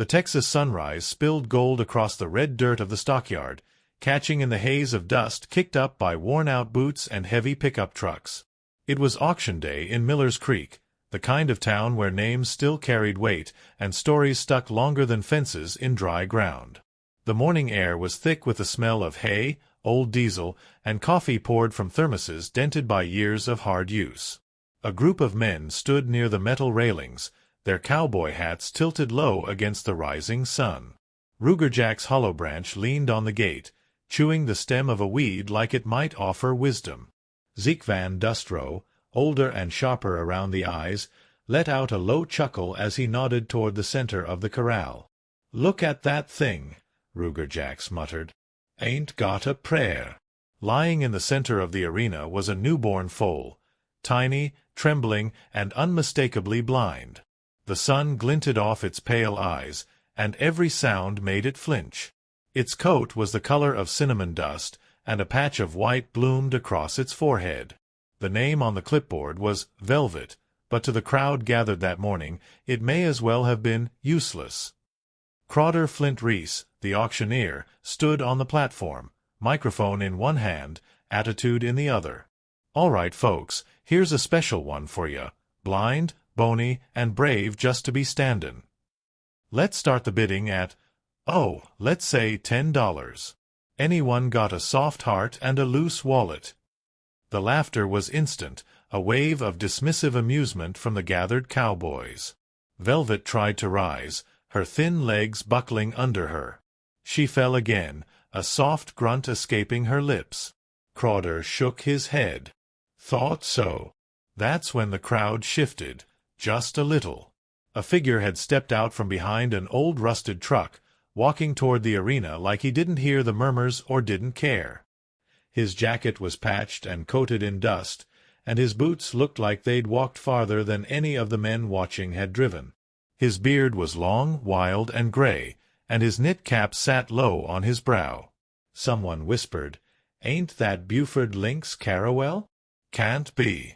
The Texas sunrise spilled gold across the red dirt of the stockyard, catching in the haze of dust kicked up by worn-out boots and heavy pickup trucks. It was auction day in Miller's Creek, the kind of town where names still carried weight and stories stuck longer than fences in dry ground. The morning air was thick with the smell of hay, old diesel, and coffee poured from thermoses dented by years of hard use. A group of men stood near the metal railings, their cowboy hats tilted low against the rising sun. Ruger Jack's hollow branch leaned on the gate, chewing the stem of a weed like it might offer wisdom. Zeke Van Dustrow, older and sharper around the eyes, let out a low chuckle as he nodded toward the center of the corral. "Look at that thing," Ruger Jack muttered. "Ain't got a prayer." Lying in the center of the arena was a newborn foal, tiny, trembling, and unmistakably blind. The sun glinted off its pale eyes, and every sound made it flinch. Its coat was the color of cinnamon dust, and a patch of white bloomed across its forehead. The name on the clipboard was Velvet, but to the crowd gathered that morning it may as well have been useless. Crowder Flint Reese, the auctioneer, stood on the platform, microphone in one hand, attitude in the other. "All right, folks, here's a special one for you. Blind, bony, and brave just to be standin'. Let's start the bidding at, let's say $10. Anyone got a soft heart and a loose wallet?" The laughter was instant, a wave of dismissive amusement from the gathered cowboys. Velvet tried to rise, her thin legs buckling under her. She fell again, a soft grunt escaping her lips. Crowder shook his head. "Thought so." That's when the crowd shifted, just a little. A figure had stepped out from behind an old rusted truck, walking toward the arena like he didn't hear the murmurs or didn't care. His jacket was patched and coated in dust, and his boots looked like they'd walked farther than any of the men watching had driven. His beard was long, wild, and gray, and his knit cap sat low on his brow. Someone whispered, "Ain't that Beauford Lynx Carrawell?" "Can't be.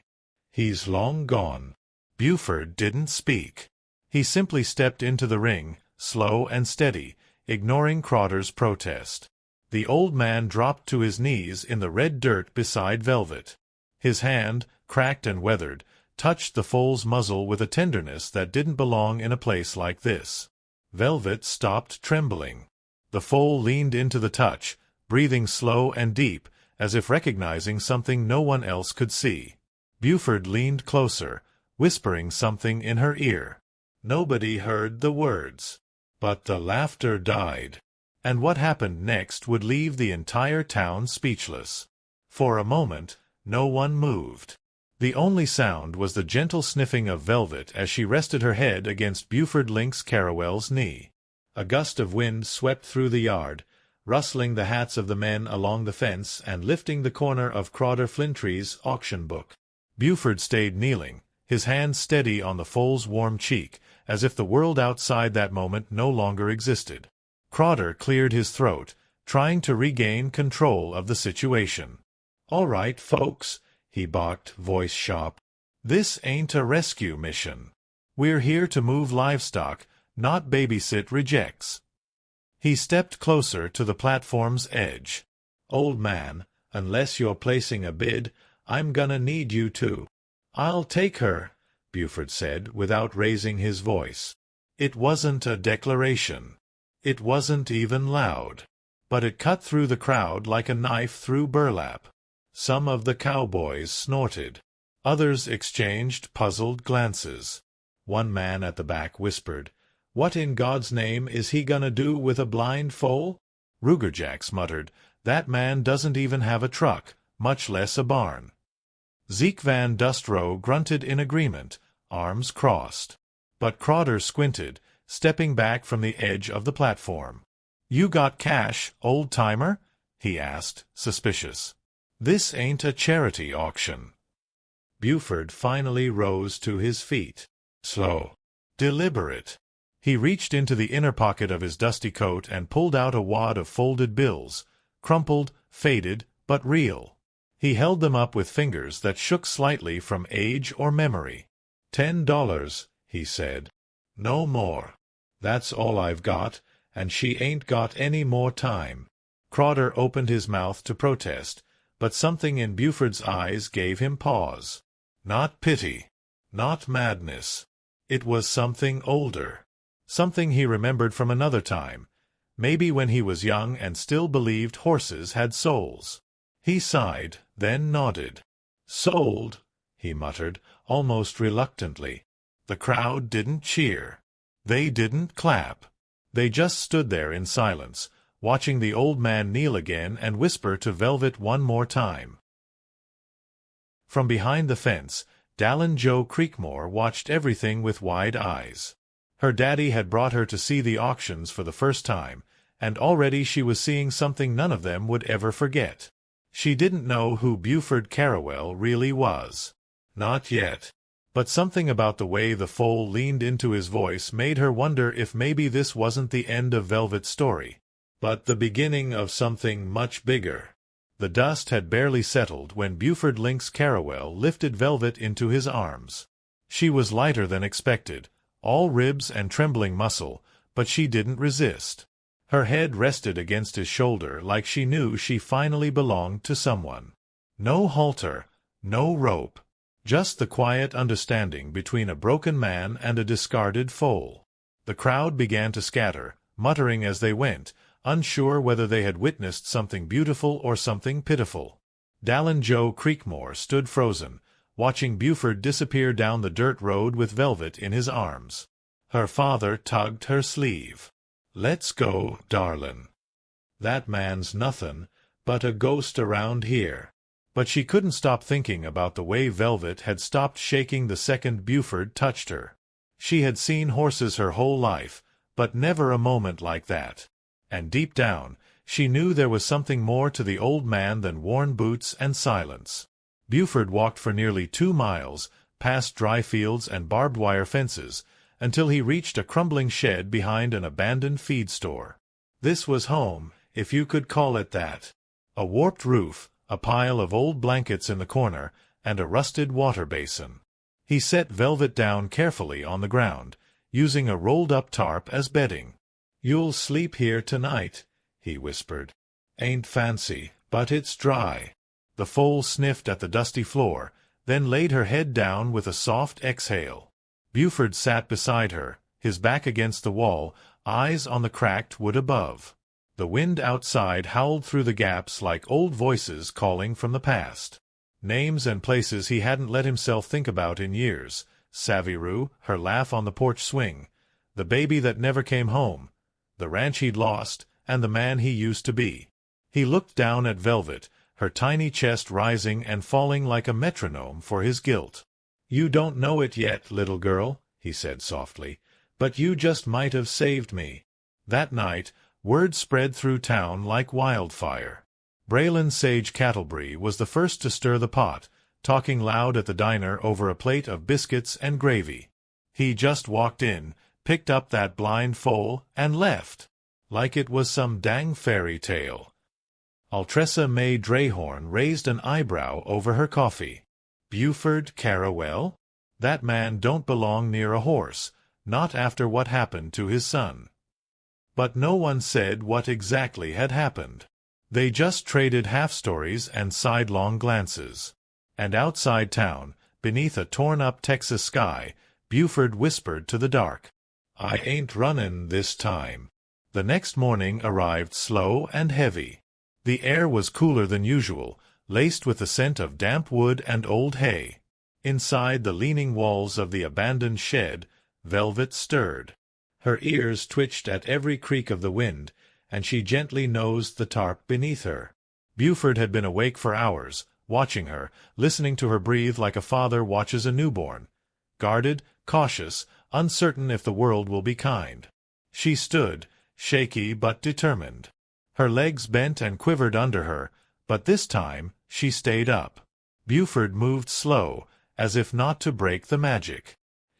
He's long gone." Buford didn't speak. He simply stepped into the ring, slow and steady, ignoring Crowder's protest. The old man dropped to his knees in the red dirt beside Velvet. His hand, cracked and weathered, touched the foal's muzzle with a tenderness that didn't belong in a place like this. Velvet stopped trembling. The foal leaned into the touch, breathing slow and deep, as if recognizing something no one else could see. Buford leaned closer, whispering something in her ear. Nobody heard the words. But the laughter died. And what happened next would leave the entire town speechless. For a moment, no one moved. The only sound was the gentle sniffing of Velvet as she rested her head against Beauford Lynx Carrawell's knee. A gust of wind swept through the yard, rustling the hats of the men along the fence and lifting the corner of Crowder Flintree's auction book. Buford stayed kneeling, his hand steady on the foal's warm cheek, as if the world outside that moment no longer existed. Crowder cleared his throat, trying to regain control of the situation. "All right, folks," he barked, voice sharp. "This ain't a rescue mission. We're here to move livestock, not babysit rejects." He stepped closer to the platform's edge. "Old man, unless you're placing a bid, I'm gonna need you to." "I'll take her," Buford said, without raising his voice. It wasn't a declaration. It wasn't even loud. But it cut through the crowd like a knife through burlap. Some of the cowboys snorted. Others exchanged puzzled glances. One man at the back whispered, "What in God's name is he gonna do with a blind foal?" Ruger Jack muttered, "That man doesn't even have a truck, much less a barn." Zeke Van Dustrow grunted in agreement, arms crossed. But Crowder squinted, stepping back from the edge of the platform. "You got cash, old-timer?" he asked, suspicious. "This ain't a charity auction." Buford finally rose to his feet. Slow. Deliberate. He reached into the inner pocket of his dusty coat and pulled out a wad of folded bills, crumpled, faded, but real. He held them up with fingers that shook slightly from age or memory. $10, he said. No more. That's all I've got, and she ain't got any more time." Crowder opened his mouth to protest, but something in Buford's eyes gave him pause. Not pity, not madness. It was something older. Something he remembered from another time, maybe when he was young and still believed horses had souls. He sighed, then nodded. "Sold," he muttered, almost reluctantly. The crowd didn't cheer. They didn't clap. They just stood there in silence, watching the old man kneel again and whisper to Velvet one more time. From behind the fence, Dallin Joe Creekmore watched everything with wide eyes. Her daddy had brought her to see the auctions for the first time, and already she was seeing something none of them would ever forget. She didn't know who Beauford Carrawell really was. Not yet. But something about the way the foal leaned into his voice made her wonder if maybe this wasn't the end of Velvet's story, but the beginning of something much bigger. The dust had barely settled when Beauford Lynx Carrawell lifted Velvet into his arms. She was lighter than expected, all ribs and trembling muscle, but she didn't resist. Her head rested against his shoulder like she knew she finally belonged to someone. No halter, no rope. Just the quiet understanding between a broken man and a discarded foal. The crowd began to scatter, muttering as they went, unsure whether they had witnessed something beautiful or something pitiful. Dallin Joe Creekmore stood frozen, watching Buford disappear down the dirt road with Velvet in his arms. Her father tugged her sleeve. "Let's go, darlin'. That man's nothin' but a ghost around here." But she couldn't stop thinking about the way Velvet had stopped shaking the second Buford touched her. She had seen horses her whole life, but never a moment like that. And deep down, she knew there was something more to the old man than worn boots and silence. Buford walked for nearly 2 miles, past dry fields and barbed wire fences, until he reached a crumbling shed behind an abandoned feed store. This was home, if you could call it that. A warped roof, a pile of old blankets in the corner, and a rusted water basin. He set Velvet down carefully on the ground, using a rolled-up tarp as bedding. "You'll sleep here tonight," he whispered. "Ain't fancy, but it's dry." The foal sniffed at the dusty floor, then laid her head down with a soft exhale. Buford sat beside her, his back against the wall, eyes on the cracked wood above. The wind outside howled through the gaps like old voices calling from the past. Names and places he hadn't let himself think about in years. Saviru, her laugh on the porch swing, the baby that never came home, the ranch he'd lost, and the man he used to be. He looked down at Velvet, her tiny chest rising and falling like a metronome for his guilt. "You don't know it yet, little girl," he said softly, "but you just might have saved me." That night, word spread through town like wildfire. Braylon Sage Cattlebury was the first to stir the pot, talking loud at the diner over a plate of biscuits and gravy. He just walked in, picked up that blind foal, and left. Like it was some dang fairy tale. Altressa May Drayhorn raised an eyebrow over her coffee. Beauford Carrawell? That man don't belong near a horse, not after what happened to his son. But no one said what exactly had happened. They just traded half-stories and sidelong glances. And outside town, beneath a torn-up Texas sky, Buford whispered to the dark, "I ain't runnin' this time." The next morning arrived slow and heavy. The air was cooler than usual, laced with the scent of damp wood and old hay. Inside the leaning walls of the abandoned shed, Velvet stirred. Her ears twitched at every creak of the wind, and she gently nosed the tarp beneath her. Buford had been awake for hours, watching her, listening to her breathe like a father watches a newborn. Guarded, cautious, uncertain if the world will be kind. She stood, shaky but determined. Her legs bent and quivered under her, but this time she stayed up. Buford moved slow, as if not to break the magic.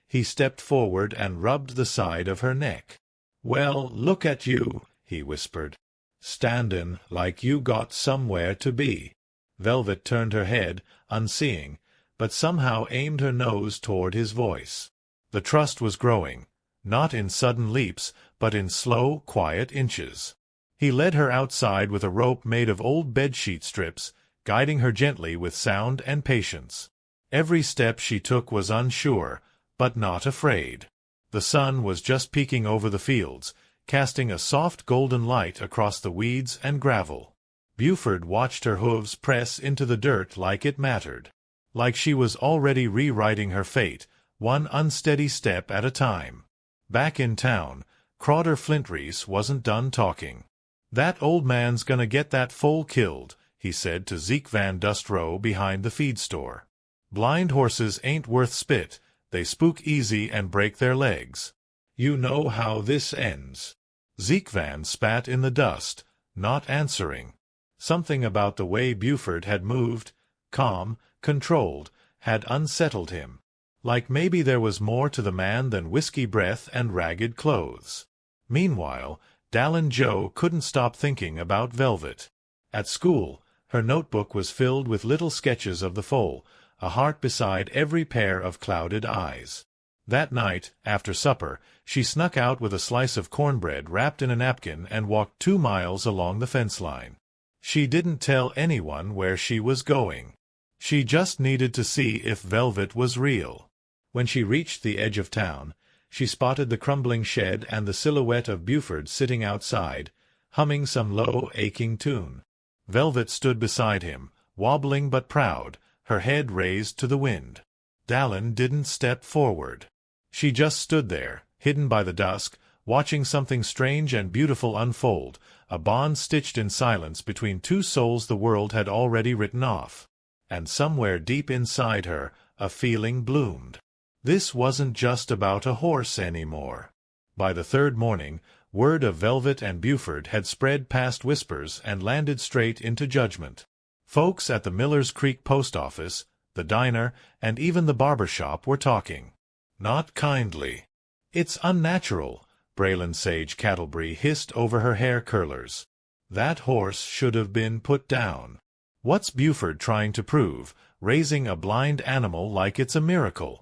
He stepped forward and rubbed the side of her neck. "Well, look at you," he whispered. "Standin' like you got somewhere to be." Velvet turned her head, unseeing, but somehow aimed her nose toward his voice. The trust was growing. not in sudden leaps, but in slow, quiet inches. He led her outside with a rope made of old bedsheet strips, guiding her gently with sound and patience. Every step she took was unsure, but not afraid. The sun was just peeking over the fields, casting a soft golden light across the weeds and gravel. Buford watched her hooves press into the dirt like it mattered. Like she was already rewriting her fate, one unsteady step at a time. Back in town, Crawder Flintreese wasn't done talking. "That old man's gonna get that foal killed," he said to Zeke Van Dustrow behind the feed store. "Blind horses ain't worth spit. They spook easy and break their legs. You know how this ends." Zeke Van spat in the dust, not answering. Something about the way Buford had moved, calm, controlled, had unsettled him. Like maybe there was more to the man than whiskey breath and ragged clothes. Meanwhile, Dallin Joe couldn't stop thinking about Velvet. At school, her notebook was filled with little sketches of the foal, a heart beside every pair of clouded eyes. That night, after supper, she snuck out with a slice of cornbread wrapped in a napkin and walked 2 miles along the fence line. She didn't tell anyone where she was going. She just needed to see if Velvet was real. When she reached the edge of town, she spotted the crumbling shed and the silhouette of Buford sitting outside, humming some low, aching tune. Velvet stood beside him, wobbling but proud, her head raised to the wind. Dallin didn't step forward. She just stood there, hidden by the dusk, watching something strange and beautiful unfold, a bond stitched in silence between two souls the world had already written off. And somewhere deep inside her, a feeling bloomed. This wasn't just about a horse anymore. By the third morning, word of Velvet and Buford had spread past whispers and landed straight into judgment. Folks at the Miller's Creek post office, the diner, and even the barber shop were talking. Not kindly. "It's unnatural," Braylon Sage Cattlebury hissed over her hair curlers. "That horse should have been put down. What's Buford trying to prove, raising a blind animal like it's a miracle?"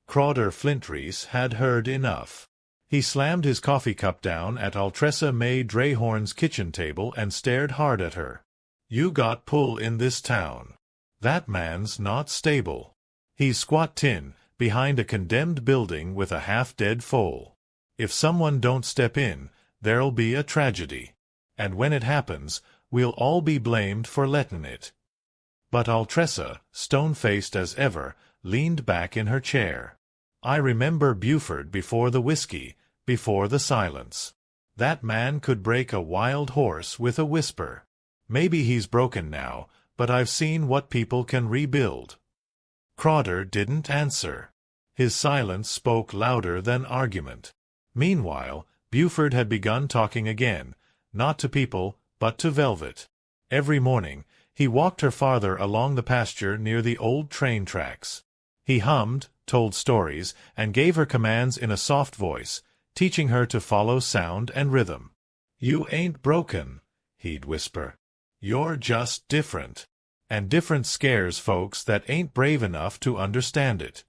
Crawder Flintreese had heard enough. He slammed his coffee cup down at Altressa May Drehorn's kitchen table and stared hard at her. "You got pull in this town. That man's not stable. He's squat tin, behind a condemned building with a half-dead foal. If someone don't step in, there'll be a tragedy. And when it happens, we'll all be blamed for letting it." But Altressa, stone-faced as ever, leaned back in her chair. "I remember Buford before the whiskey, before the silence. That man could break a wild horse with a whisper. Maybe he's broken now, but I've seen what people can rebuild." Crawder didn't answer. His silence spoke louder than argument. Meanwhile, Buford had begun talking again, not to people, but to Velvet. Every morning, he walked her farther along the pasture near the old train tracks. He hummed, told stories, and gave her commands in a soft voice, teaching her to follow sound and rhythm. "You ain't broken," he'd whisper. "You're just different. And different scares folks that ain't brave enough to understand it."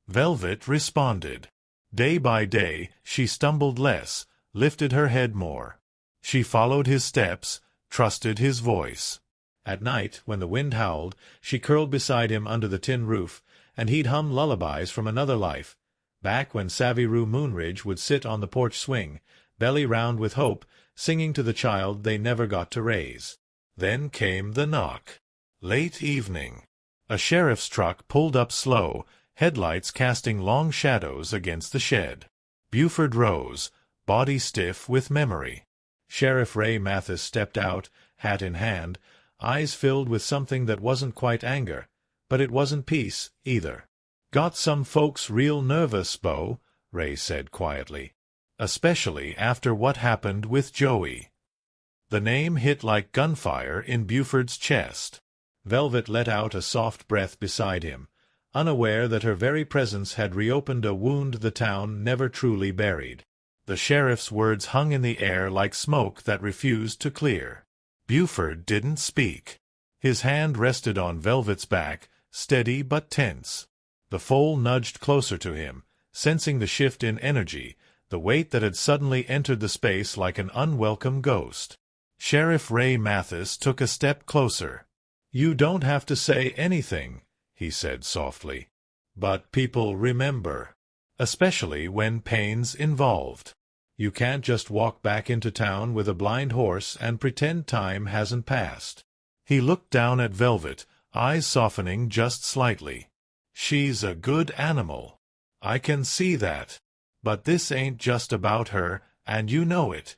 Velvet responded. Day by day, she stumbled less, lifted her head more. She followed his steps, trusted his voice. At night, when the wind howled, she curled beside him under the tin roof, and he'd hum lullabies from another life, back when Saviru Moonridge would sit on the porch swing, belly round with hope, singing to the child they never got to raise. Then came the knock. Late evening. A sheriff's truck pulled up slow, headlights casting long shadows against the shed. Buford rose, body stiff with memory. Sheriff Ray Mathis stepped out, hat in hand, eyes filled with something that wasn't quite anger, but it wasn't peace, either. "Got some folks real nervous, Bo," Ray said quietly. "Especially after what happened with Joey." The name hit like gunfire in Buford's chest. Velvet let out a soft breath beside him, unaware that her very presence had reopened a wound the town never truly buried. The sheriff's words hung in the air like smoke that refused to clear. Buford didn't speak. His hand rested on Velvet's back, steady but tense. The foal nudged closer to him, sensing the shift in energy, the weight that had suddenly entered the space like an unwelcome ghost. Sheriff Ray Mathis took a step closer. "You don't have to say anything," he said softly. "But people remember. Especially when pain's involved. You can't just walk back into town with a blind horse and pretend time hasn't passed." He looked down at Velvet, eyes softening just slightly. "She's a good animal. I can see that. But this ain't just about her, and you know it."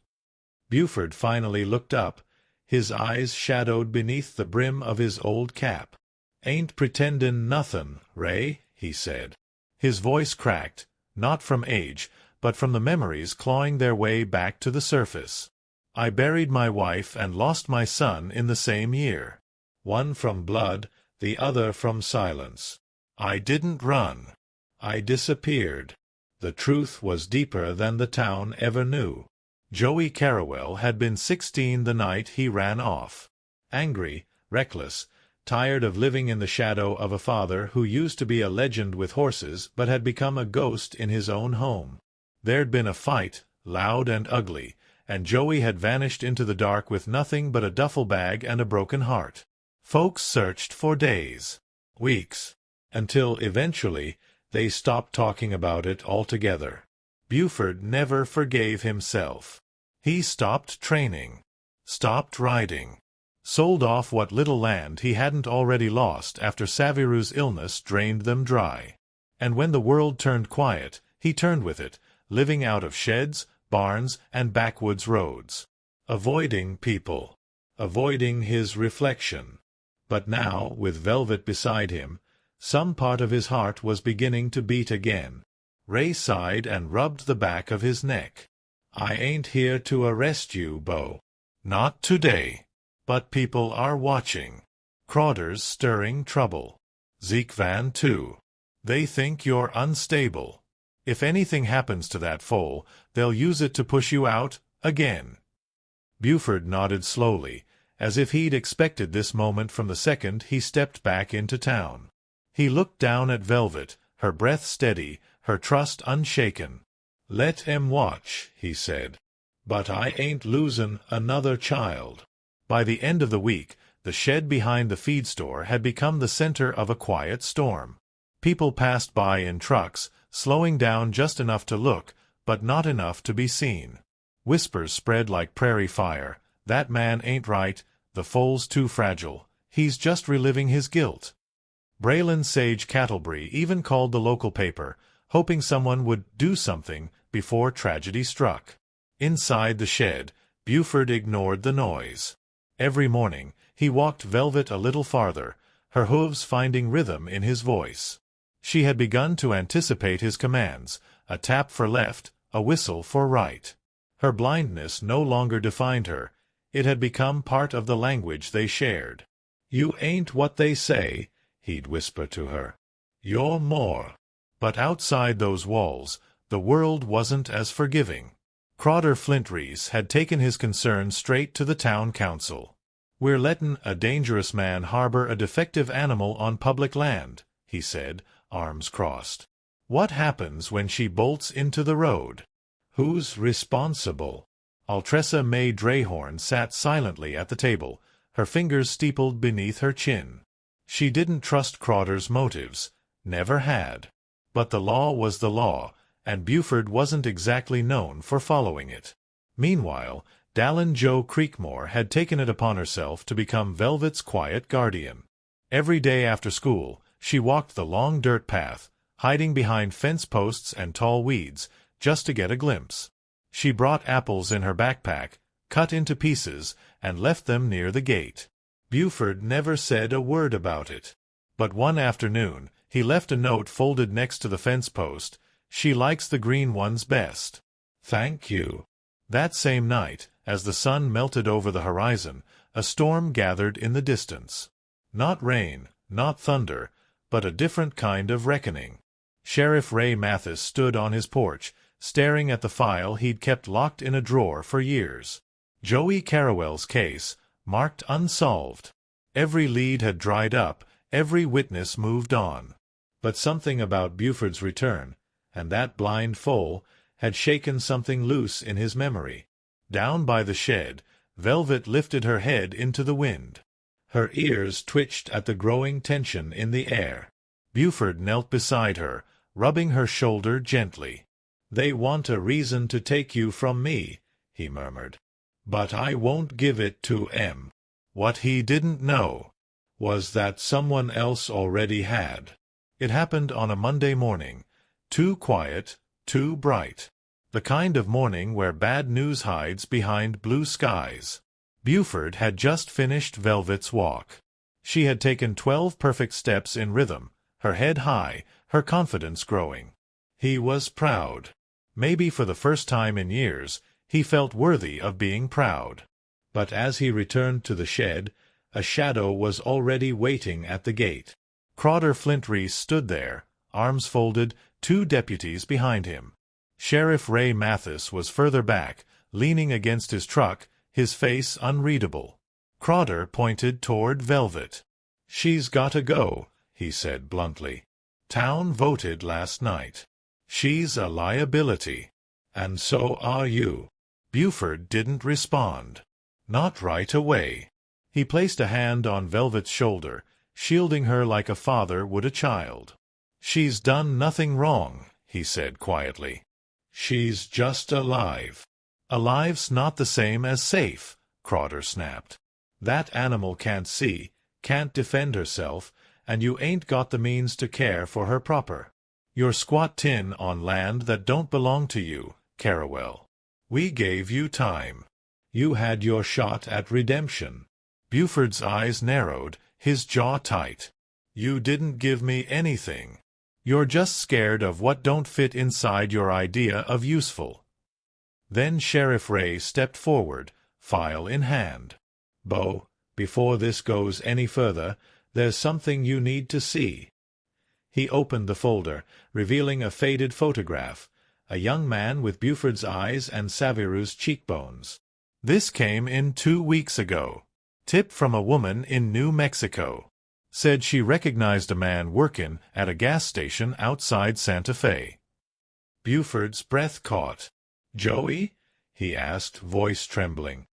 Buford finally looked up, his eyes shadowed beneath the brim of his old cap. "Ain't pretendin' nothin', Ray," he said. His voice cracked, not from age, but from the memories clawing their way back to the surface. "I buried my wife and lost my son in the same year. One from blood, the other from silence. I didn't run. I disappeared. The truth was deeper than the town ever knew." Joey Carrawell had been 16 the night he ran off. Angry, reckless, tired of living in the shadow of a father who used to be a legend with horses but had become a ghost in his own home. There'd been a fight, loud and ugly, and Joey had vanished into the dark with nothing but a duffel bag and a broken heart. Folks searched for days, weeks, until eventually they stopped talking about it altogether. Buford never forgave himself. He stopped training, stopped riding, sold off what little land he hadn't already lost after Saviru's illness drained them dry. And when the world turned quiet, he turned with it, living out of sheds, barns, and backwoods roads. Avoiding people. Avoiding his reflection. But now, with Velvet beside him, some part of his heart was beginning to beat again. Ray sighed and rubbed the back of his neck. "I ain't here to arrest you, Bo. Not today. But people are watching. Crowder's stirring trouble. Zeke Van too. They think you're unstable. If anything happens to that foal, they'll use it to push you out, again." Buford nodded slowly, as if he'd expected this moment from the second he stepped back into town. He looked down at Velvet, her breath steady, her trust unshaken. "Let 'em watch," he said. "But I ain't losin' another child." By the end of the week, the shed behind the feed store had become the center of a quiet storm. People passed by in trucks, slowing down just enough to look, but not enough to be seen. Whispers spread like prairie fire. "That man ain't right. The foal's too fragile. He's just reliving his guilt." Braylon Sage Cattlebury even called the local paper, hoping someone would do something before tragedy struck. Inside the shed, Buford ignored the noise. Every morning, he walked Velvet a little farther, her hooves finding rhythm in his voice. She had begun to anticipate his commands, a tap for left, a whistle for right. Her blindness no longer defined her. It had become part of the language they shared. "You ain't what they say," he'd whisper to her. "You're more." But outside those walls, the world wasn't as forgiving. Crowder Flintrees had taken his concern straight to the town council. "We're lettin' a dangerous man harbor a defective animal on public land," he said, arms crossed. "What happens when she bolts into the road? Who's responsible?" Altressa May Drayhorn sat silently at the table, her fingers steepled beneath her chin. She didn't trust Crowder's motives, never had. But the law was the law, and Buford wasn't exactly known for following it. Meanwhile, Dallin Jo Creekmore had taken it upon herself to become Velvet's quiet guardian. Every day after school, she walked the long dirt path, hiding behind fence posts and tall weeds, just to get a glimpse. She brought apples in her backpack, cut into pieces, and left them near the gate. Buford never said a word about it. But one afternoon, he left a note folded next to the fence post. "She likes the green ones best. Thank you." That same night, as the sun melted over the horizon, a storm gathered in the distance. Not rain, not thunder, but a different kind of reckoning. Sheriff Ray Mathis stood on his porch, staring at the file he'd kept locked in a drawer for years. Joey Carrawell's case, marked unsolved. Every lead had dried up, every witness moved on. But something about Buford's return, and that blind Foal had shaken something loose in his memory. Down by the shed, Velvet lifted her head into the wind. Her ears twitched at the growing tension in the air. Buford knelt beside her, rubbing her shoulder gently. "They want a reason to take you from me," he murmured. "But I won't give it to 'em." What he didn't know was that someone else already had. It happened on a Monday morning, too quiet, too bright. The kind of morning where bad news hides behind blue skies. Buford had just finished Velvet's walk. She had taken 12 perfect steps in rhythm, her head high, her confidence growing. He was proud. Maybe for the first time in years, he felt worthy of being proud. But as he returned to the shed, a shadow was already waiting at the gate. Crowder Flint Reese stood there, arms folded, 2 deputies behind him. Sheriff Ray Mathis was further back, leaning against his truck, his face unreadable. Crowder pointed toward Velvet. "She's gotta go," he said bluntly. "Town voted last night. She's a liability. And so are you." Buford didn't respond. Not right away. He placed a hand on Velvet's shoulder, shielding her like a father would a child. "She's done nothing wrong," he said quietly. "She's just alive." "Alive's not the same as safe," Crowder snapped. "That animal can't see, can't defend herself, and you ain't got the means to care for her proper. You're squattin' on land that don't belong to you, Carrawell. We gave you time. You had your shot at redemption." Buford's eyes narrowed, his jaw tight. "You didn't give me anything. You're just scared of what don't fit inside your idea of useful." Then Sheriff Ray stepped forward, file in hand. "Bo, before this goes any further, there's something you need to see." He opened the folder, revealing a faded photograph, a young man with Buford's eyes and Saviru's cheekbones. "This came in 2 weeks ago. Tip from a woman in New Mexico. Said she recognized a man workin' at a gas station outside Santa Fe." Buford's breath caught. "Joey?" he asked, voice trembling.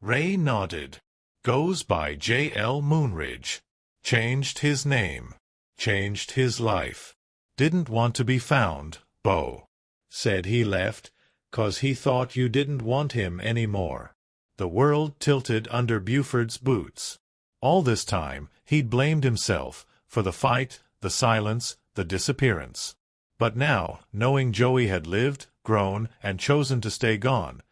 Ray nodded. "Goes by J.L. Moonridge. Changed his name. Changed his life. Didn't want to be found, Bo. Said he left 'cause he thought you didn't want him any more." The world tilted under Buford's boots. All this time he'd blamed himself for the fight, the silence, the disappearance. But now, knowing Joey had lived, grown, and chosen to stay gone,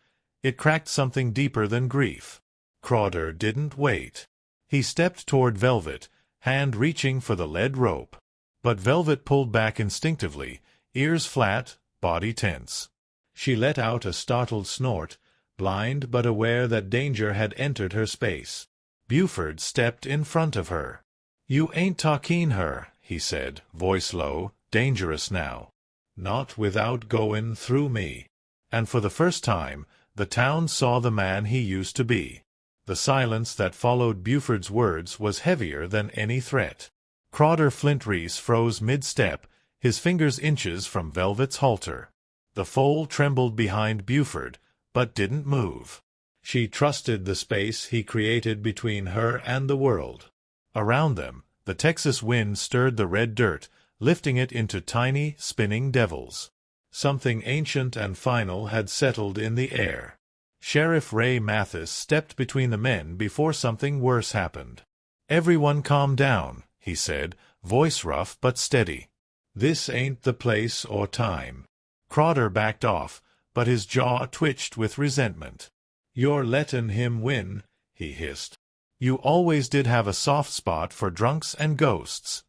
it cracked something deeper than grief. Crowder didn't wait. He stepped toward Velvet, hand reaching for the lead rope. But Velvet pulled back instinctively, ears flat, body tense. She let out a startled snort, blind but aware that danger had entered her space. Buford stepped in front of her. "You ain't talkin' her," he said, voice low, dangerous now. "Not without goin' through me." And for the first time, the town saw the man he used to be. The silence that followed Buford's words was heavier than any threat. Crowder Flint Reese froze mid-step, his fingers inches from Velvet's halter. The foal trembled behind Buford, but didn't move. She trusted the space he created between her and the world. Around them, the Texas wind stirred the red dirt, lifting it into tiny, spinning devils. Something ancient and final had settled in the air. Sheriff Ray Mathis stepped between the men before something worse happened. "Everyone calm down," he said, voice rough but steady. "This ain't the place or time." Crowder backed off, but his jaw twitched with resentment. "You're lettin' him win," he hissed. "You always did have a soft spot for drunks and ghosts."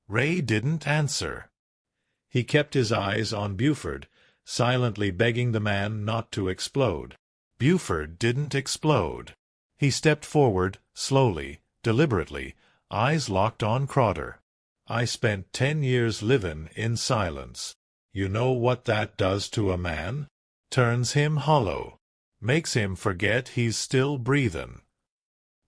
Ray didn't answer. He kept his eyes on Buford, silently begging the man not to explode. Buford didn't explode. He stepped forward, slowly, deliberately, eyes locked on Crowder. "I spent 10 years livin' in silence. You know what that does to a man? Turns him hollow. Makes him forget he's still breathin'.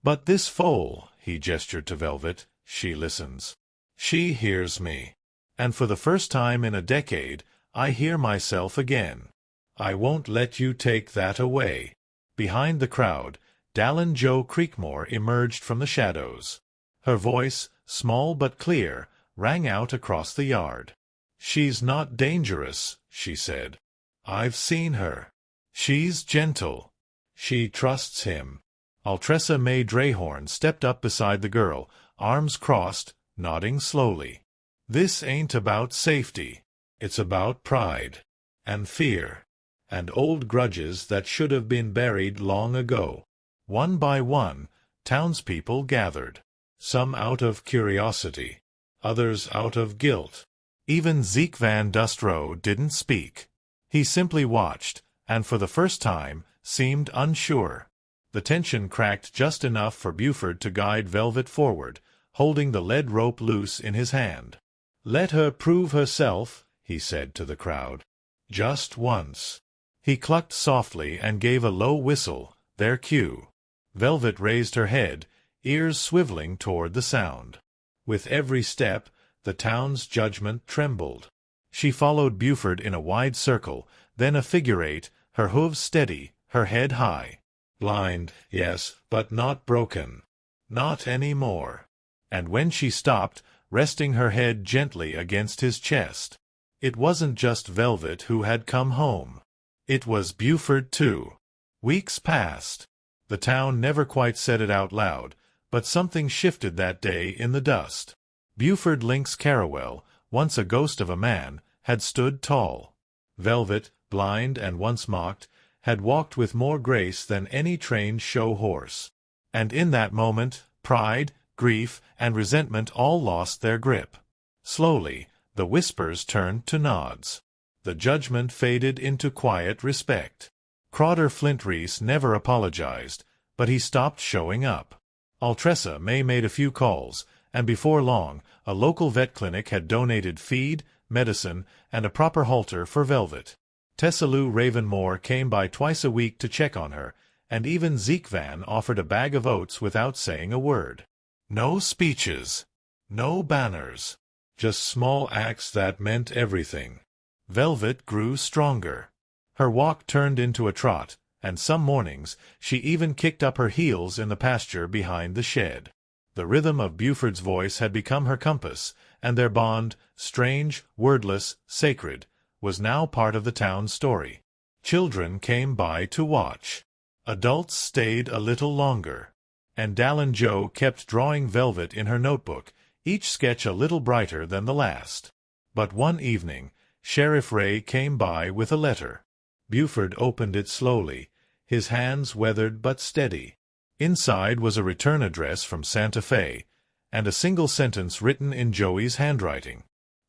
But this foal," he gestured to Velvet, She listens. She hears me. And for the first time in a decade, I hear myself again. I won't let you take that away. Behind the crowd, Dallin Jo Creekmore emerged from the shadows. Her voice, small but clear, rang out across the yard. She's not dangerous, she said. I've seen her. She's gentle. She trusts him. Altressa May Drehorn stepped up beside the girl, arms crossed, nodding slowly. This ain't about safety. It's about pride. And fear. And old grudges that should have been buried long ago. One by one, townspeople gathered. Some out of curiosity. Others out of guilt. Even Zeke Van Dustrow didn't speak. He simply watched, and for the first time, seemed unsure. The tension cracked just enough for Buford to guide Velvet forward, holding the lead rope loose in his hand. "Let her prove herself," he said to the crowd. "Just once." He clucked softly and gave a low whistle, their cue. Velvet raised her head, ears swiveling toward the sound. With every step, the town's judgment trembled. She followed Buford in a wide circle, then a figure eight, her hooves steady, her head high. Blind, yes, but not broken. Not any more. And when she stopped, resting her head gently against his chest. It wasn't just Velvet who had come home. It was Buford too. Weeks passed. The town never quite said it out loud, but something shifted that day in the dust. Beauford Lynx Carrawell, once a ghost of a man, had stood tall. Velvet, blind and once mocked, had walked with more grace than any trained show horse. And in that moment, pride, grief, and resentment all lost their grip. Slowly, the whispers turned to nods. The judgment faded into quiet respect. Crowder Flint Reese never apologized, but he stopped showing up. Altressa May made a few calls, and before long, a local vet clinic had donated feed, medicine, and a proper halter for Velvet. Tessalou Ravenmore came by twice a week to check on her, and even Zeke Van offered a bag of oats without saying a word. No speeches. No banners. Just small acts that meant everything. Velvet grew stronger. Her walk turned into a trot, and some mornings she even kicked up her heels in the pasture behind the shed. The rhythm of Buford's voice had become her compass, and their bond, strange, wordless, sacred, was now part of the town's story. Children came by to watch. Adults stayed a little longer. And Dallin Jo kept drawing Velvet in her notebook, each sketch a little brighter than the last. But one evening, Sheriff Ray came by with a letter. Buford opened it slowly, his hands weathered but steady. Inside was a return address from Santa Fe, and a single sentence written in Joey's handwriting.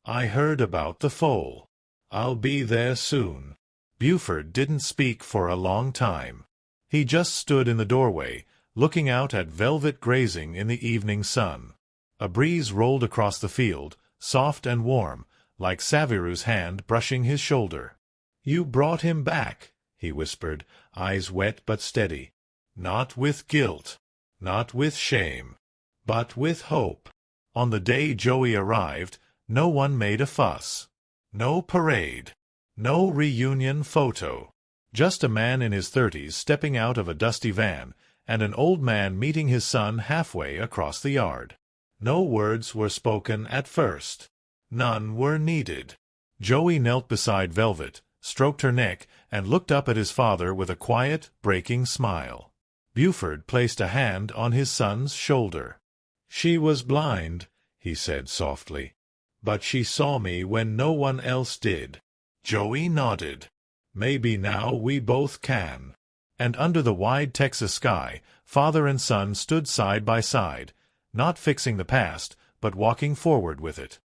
"I heard about the foal. I'll be there soon." Buford didn't speak for a long time. He just stood in the doorway, looking out at Velvet grazing in the evening sun. A breeze rolled across the field, soft and warm, like Saviru's hand brushing his shoulder. "You brought him back," he whispered, eyes wet but steady. "Not with guilt, not with shame, but with hope." On the day Joey arrived, no one made a fuss. No parade. No reunion photo. Just a man in his 30s stepping out of a dusty van, and an old man meeting his son halfway across the yard. No words were spoken at first. None were needed. Joey knelt beside Velvet, stroked her neck, and looked up at his father with a quiet, breaking smile. Buford placed a hand on his son's shoulder. "She was blind," he said softly. "But she saw me when no one else did." Joey nodded. "Maybe now we both can." And under the wide Texas sky, father and son stood side by side, not fixing the past, but walking forward with it.